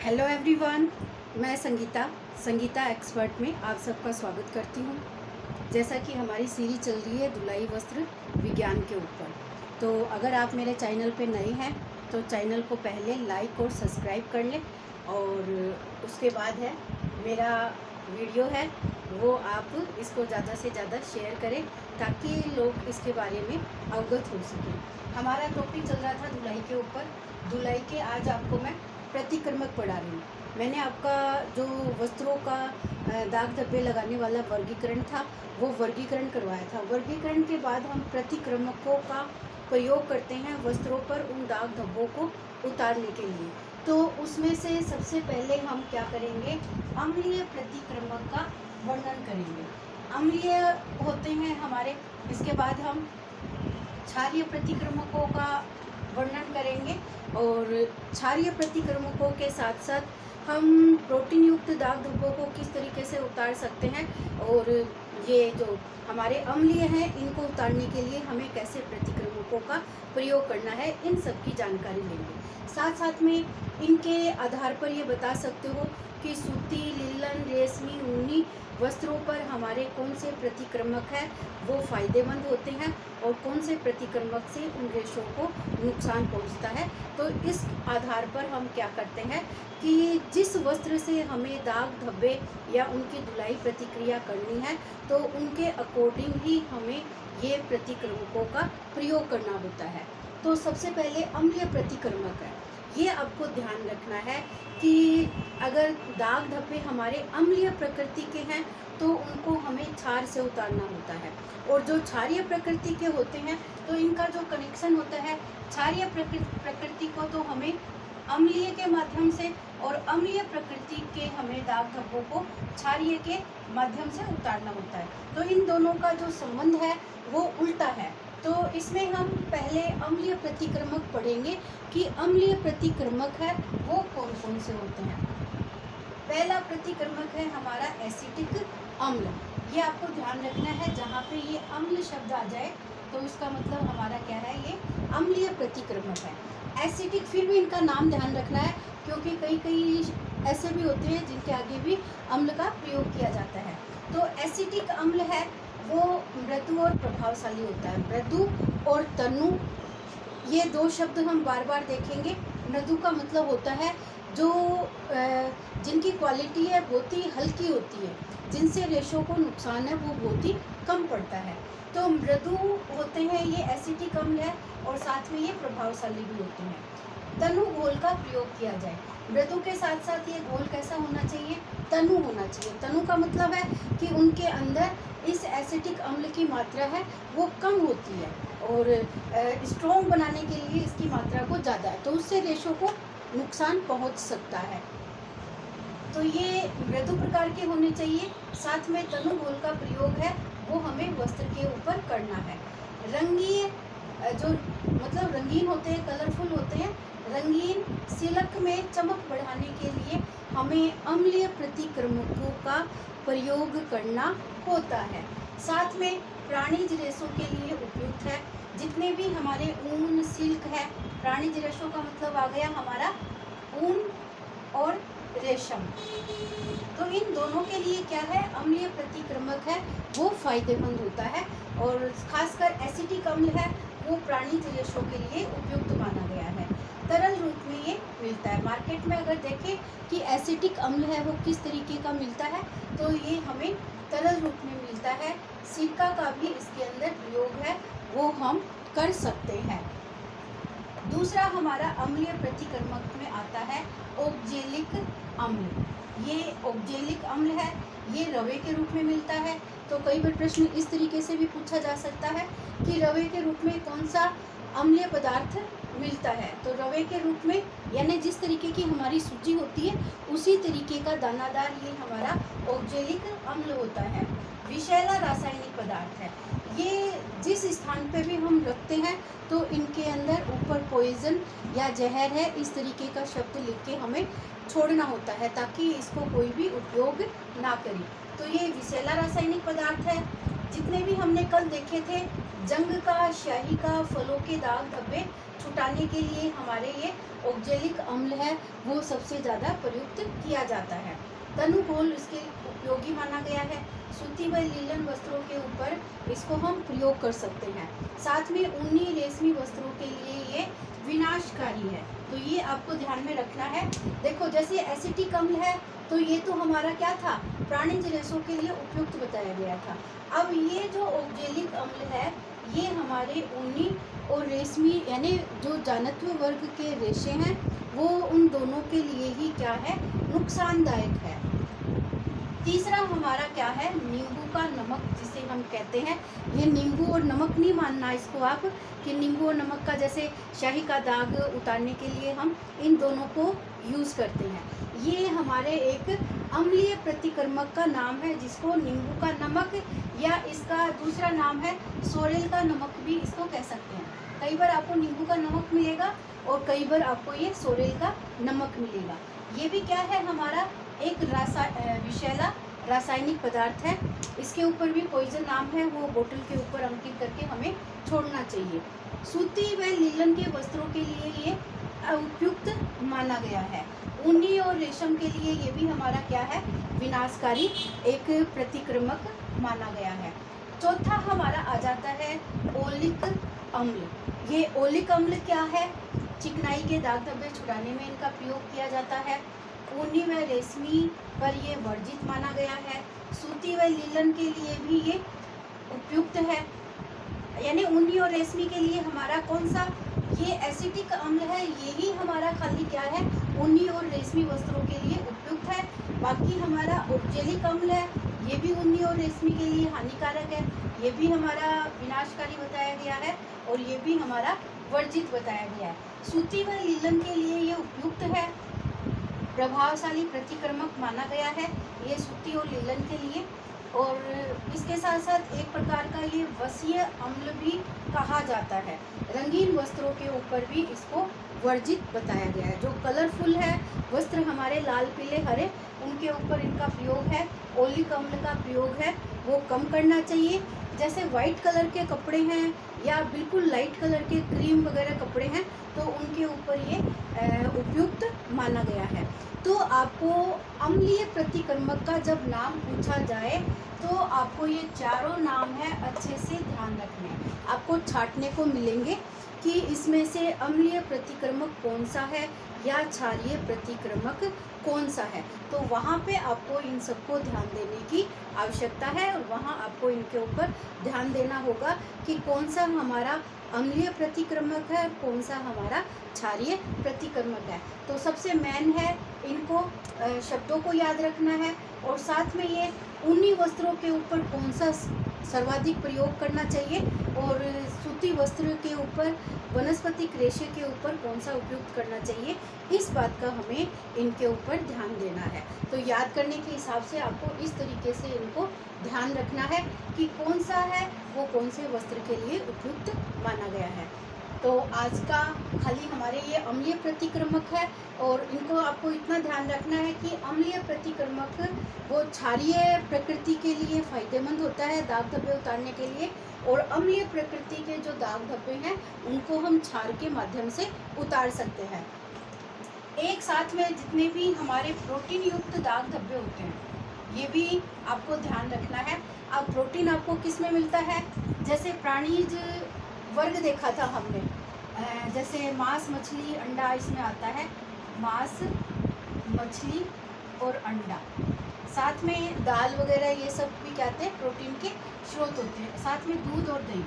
Hello everyone, मैं Sangeeta expert में आप सबका स्वागत करती हूँ। जैसा कि हमारी सीरीज चल रही है धुलाई वस्त्र विज्ञान के ऊपर, तो अगर आप मेरे चैनल पे नए हैं तो चैनल को पहले लाइक और सब्सक्राइब कर लें, और उसके बाद है मेरा वीडियो है वो आप इसको ज़्यादा से ज़्यादा शेयर करें ताकि लोग इसके बारे में अवगत हो सकें। हमारा टॉपिक चल रहा था धुलाई के ऊपर। धुलाई के आज आपको मैं प्रतिक्रमक पढ़ा रही हूँ। मैंने आपका जो वस्त्रों का दाग धब्बे लगाने वाला वर्गीकरण था वो वर्गीकरण करवाया था। वर्गीकरण के बाद हम प्रतिक्रमकों का प्रयोग करते हैं वस्त्रों पर उन दाग धब्बों को उतारने के लिए। तो उसमें से सबसे पहले हम क्या करेंगे, अम्लीय प्रतिक्रमक का वर्णन करेंगे। अम्लीय होते हैं हमारे। इसके बाद हम क्षारीय प्रतिक्रमकों का वर्णन करेंगे, और क्षारीय प्रतिक्रमकों के साथ साथ हम प्रोटीन युक्त दाग धब्बों को किस तरीके से उतार सकते हैं, और ये जो हमारे अम्लीय हैं इनको उतारने के लिए हमें कैसे प्रतिक्रमकों का प्रयोग करना है, इन सब की जानकारी लेंगे। साथ साथ में इनके आधार पर ये बता सकते हो कि सूती, लिनन, रेशमी, ऊनी वस्त्रों पर हमारे कौन से प्रतिक्रमक है वो फ़ायदेमंद होते हैं और कौन से प्रतिक्रमक से उन रेशों को नुकसान पहुंचता है। तो इस आधार पर हम क्या करते हैं कि जिस वस्त्र से हमें दाग धब्बे या उनकी धुलाई प्रतिक्रिया करनी है तो उनके अकॉर्डिंग ही हमें ये प्रतिक्रमकों का प्रयोग करना होता है। तो सबसे पहले अम्लीय प्रतिक्रमक है, ये आपको ध्यान रखना है कि अगर दाग धब्बे हमारे अम्लीय प्रकृति के हैं तो उनको हमें क्षार से उतारना होता है, और जो क्षारीय प्रकृति के होते हैं तो इनका जो कनेक्शन होता है क्षारीय प्रकृति को तो हमें अम्लीय के माध्यम से, और अम्लीय प्रकृति के हमें दाग धब्बों को क्षारीय के माध्यम से उतारना होता है। तो इन दोनों का जो संबंध है वो उल्टा है। तो इसमें हम पहले अम्लीय प्रतिक्रमक पढ़ेंगे कि अम्लीय प्रतिक्रमक है वो कौन कौन से होते हैं। पहला प्रतिक्रमक है हमारा एसिटिक अम्ल। ये आपको ध्यान रखना है, जहाँ पे ये अम्ल शब्द आ जाए तो इसका मतलब हमारा क्या है, ये अम्लीय प्रतिक्रमक है। एसिटिक, फिर भी इनका नाम ध्यान रखना है क्योंकि कई ऐसे भी होते हैं जिनके आगे भी अम्ल का प्रयोग किया जाता है। तो एसिटिक अम्ल है वो मृदु और प्रभावशाली होता है। मृदु और तनु, ये दो शब्द हम बार बार देखेंगे। मृदु का मतलब होता है जो जिनकी क्वालिटी है बहुत ही हल्की होती है, जिनसे रेशों को नुकसान है वो बहुत ही कम पड़ता है। तो मृदु होते हैं ये एसिटिक अम्ल है, और साथ में ये प्रभावशाली भी होते हैं। तनु घोल का प्रयोग किया जाए। मृदु के साथ साथ ये घोल कैसा होना चाहिए, तनु होना चाहिए। तनु का मतलब है कि उनके अंदर इस एसिटिक अम्ल की मात्रा है वो कम होती है, और स्ट्रॉन्ग बनाने के लिए इसकी मात्रा को ज़्यादा है, तो उससे रेशों को नुकसान पहुंच सकता है। तो ये मृदु प्रकार के होने चाहिए। साथ में तनु घोल का प्रयोग है वो हमें वस्त्र के ऊपर करना है। रंगीन, जो मतलब रंगीन होते हैं, कलरफुल होते हैं, रंगीन सिल्क में चमक बढ़ाने के लिए हमें अम्लीय प्रतिक्रमकों का प्रयोग करना होता है। साथ में प्राणीज रेशों के लिए उपयुक्त है। जितने भी हमारे ऊन, सिल्क है, प्राणीज रेशों का मतलब आ गया हमारा ऊन और रेशम। तो इन दोनों के लिए क्या है, अम्लीय प्रतिक्रमक है वो फायदेमंद होता है, और खासकर एसिटिक अम्ल है वो प्राणीज रेशों के लिए उपयुक्त माना गया है। तरल रूप में ये मिलता है। मार्केट में अगर देखें कि एसिटिक अम्ल है वो किस तरीके का मिलता है, तो ये हमें तरल रूप में मिलता है। सिरका का भी इसके अंदर प्रयोग है वो हम कर सकते हैं। दूसरा हमारा अम्लीय प्रतिक्रमक में आता है ऑक्जेलिक अम्ल। ये ऑक्जेलिक अम्ल है, ये रवे के रूप में मिलता है। तो कई बार प्रश्न इस तरीके से भी पूछा जा सकता है कि रवे के रूप में कौन सा अम्लीय पदार्थ मिलता है। तो रवे के रूप में यानी जिस तरीके की हमारी सूजी होती है उसी तरीके का दानादार ये हमारा ऑक्जेलिक अम्ल होता है। विषैला रासायनिक पदार्थ है। ये जिस स्थान पे भी हम रखते हैं तो इनके अंदर ऊपर पॉइजन या जहर है इस तरीके का शब्द लिख के हमें छोड़ना होता है ताकि इसको कोई भी उपयोग ना करे। तो ये विषैला रासायनिक पदार्थ है। जितने भी हमने कल देखे थे, जंग का, स्याही का, फलों के दाग धब्बे छुटाने के लिए हमारे ये ऑक्जेलिक अम्ल है वो सबसे ज़्यादा प्रयुक्त किया जाता है। तनुघोल इसके उपयोगी माना गया है। सूती व लीलन वस्त्रों के ऊपर इसको हम प्रयोग कर सकते हैं। साथ में ऊनी रेशमी वस्त्रों के लिए ये विनाशकारी है, तो ये आपको ध्यान में रखना है। देखो जैसे एसिटिक अम्ल है तो ये तो हमारा क्या था, प्राणिज रेशों के लिए उपयुक्त बताया गया था। अब ये जो ऑक्जेलिक अम्ल है ये हमारे ऊनी और रेशमी यानी जो जानत्व वर्ग के रेशे हैं वो उन दोनों के लिए ही क्या है, नुकसानदायक है। तीसरा हमारा क्या है, नींबू का नमक जिसे हम कहते हैं। ये नींबू और नमक नहीं मानना इसको आप कि नींबू और नमक का जैसे स्याही का दाग उतारने के लिए हम इन दोनों को यूज़ करते हैं। ये हमारे एक अम्लीय प्रतिक्रमक का नाम है जिसको नींबू का नमक या इसका दूसरा नाम है सोरेल का नमक भी इसको कह सकते हैं। कई बार आपको नींबू का नमक मिलेगा और कई बार आपको ये सोरेल का नमक मिलेगा। ये भी क्या है, हमारा एक विषैला रासायनिक पदार्थ है। इसके ऊपर भी पॉइजन नाम है, वो बोतल के ऊपर अंकित करके हमें छोड़ना चाहिए। सूती व लीलन के वस्त्रों के लिए ये उपयुक्त माना गया है। ऊनी और रेशम के लिए ये भी हमारा क्या है, विनाशकारी एक प्रतिक्रमक माना गया है। चौथा हमारा आ जाता है ओलिक अम्ल। ये ओलिक अम्ल क्या है, चिकनाई के दाग धब्बे छुड़ाने में इनका प्रयोग किया जाता है। ऊनी व रेशमी पर ये वर्जित माना गया है। सूती व लीलन के लिए भी ये उपयुक्त है, यानी ऊनी और रेशमी के लिए हमारा कौन सा, ये एसिटिक अम्ल है, यही हमारा खाली क्या है, ऊनी और रेशमी वस्त्रों के लिए उपयुक्त है। बाकी हमारा ऑक्जेलिक अम्ल है, ये भी ऊनी और रेशमी के लिए हानिकारक है, ये भी हमारा विनाशकारी बताया गया है और ये भी हमारा वर्जित बताया गया है। सूती व लीलन के लिए ये उपयुक्त है, प्रभावशाली प्रतिक्रमक माना गया है ये सूती और लीलन के लिए। और इसके साथ साथ एक प्रकार का ये वसीय अम्ल भी कहा जाता है। रंगीन वस्त्रों के ऊपर भी इसको वर्जित बताया गया है। जो कलरफुल है वस्त्र हमारे लाल पीले हरे, उनके ऊपर इनका प्रयोग है, ओलिक अम्ल का प्रयोग है वो कम करना चाहिए। जैसे वाइट कलर के कपड़े हैं या बिल्कुल लाइट कलर के क्रीम वगैरह कपड़े हैं तो उनके ऊपर ये उपयुक्त माना गया है। तो आपको अम्लीय प्रतिक्रमक का जब नाम पूछा जाए तो आपको ये चारों नाम है अच्छे से ध्यान रखने हैं। आपको छांटने को मिलेंगे कि इसमें से अम्लीय प्रतिक्रमक कौन सा है या क्षारीय प्रतिक्रमक कौन सा है, तो वहाँ पे आपको इन सबको ध्यान देने की आवश्यकता है और वहाँ आपको इनके ऊपर ध्यान देना होगा कि कौन सा हमारा अम्लीय प्रतिक्रमक है, कौन सा हमारा क्षारीय प्रतिक्रमक है। तो सबसे मेन है इनको शब्दों को याद रखना है और साथ में ये ऊनी वस्त्रों के ऊपर कौन सा सर्वाधिक प्रयोग करना चाहिए और सूती वस्त्र के ऊपर, वनस्पतिक रेशे के ऊपर कौन सा उपयुक्त करना चाहिए, इस बात का हमें इनके ऊपर ध्यान देना है। तो याद करने के हिसाब से आपको इस तरीके से इनको ध्यान रखना है कि कौन सा है वो कौन से वस्त्र के लिए उपयुक्त माना गया है। तो आज का खाली हमारे ये अम्लीय प्रतिक्रमक है और इनको आपको इतना ध्यान रखना है कि अम्लीय प्रतिक्रमक वो क्षारीय प्रकृति के लिए फायदेमंद होता है दाग धब्बे उतारने के लिए, और अम्लीय प्रकृति के जो दाग धब्बे हैं उनको हम क्षार के माध्यम से उतार सकते हैं। एक साथ में जितने भी हमारे प्रोटीन युक्त दाग धब्बे होते हैं ये भी आपको ध्यान रखना है। अब प्रोटीन आपको किस में मिलता है, जैसे प्राणीज वर्ग देखा था हमने, जैसे मांस, मछली, अंडा इसमें आता है, मांस, मछली और अंडा। साथ में दाल वगैरह ये सब भी क्या होते हैं, प्रोटीन के स्रोत होते हैं। साथ में दूध और दही,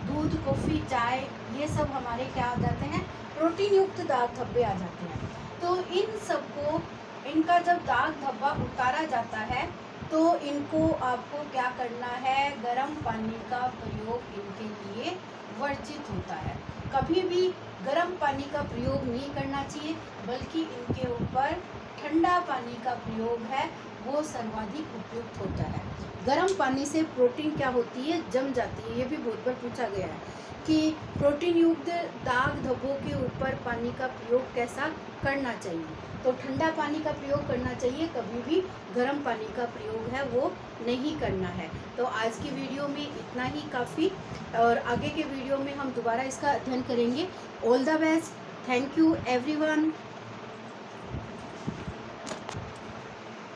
दूध, कॉफ़ी, चाय, ये सब हमारे क्या आ जाते हैं, प्रोटीन युक्त दाग धब्बे आ जाते हैं। तो इन सबको, इनका जब दाग धब्बा उतारा जाता है तो इनको आपको क्या करना है, गर्म पानी का प्रयोग इनके लिए वर्जित होता है। कभी भी गर्म पानी का प्रयोग नहीं करना चाहिए, बल्कि इनके ऊपर ठंडा पानी का प्रयोग है वो सर्वाधिक उपयुक्त होता है। गर्म पानी से प्रोटीन क्या होती है, जम जाती है। ये भी बहुत बार पूछा गया है कि प्रोटीन युक्त दाग धब्बों के ऊपर पानी का प्रयोग कैसा करना चाहिए। तो ठंडा पानी का प्रयोग करना चाहिए, कभी भी गर्म पानी का प्रयोग है वो नहीं करना है। तो आज की वीडियो में इतना ही काफ़ी, और आगे के वीडियो में हम दोबारा इसका अध्ययन करेंगे। All the best, thank you everyone.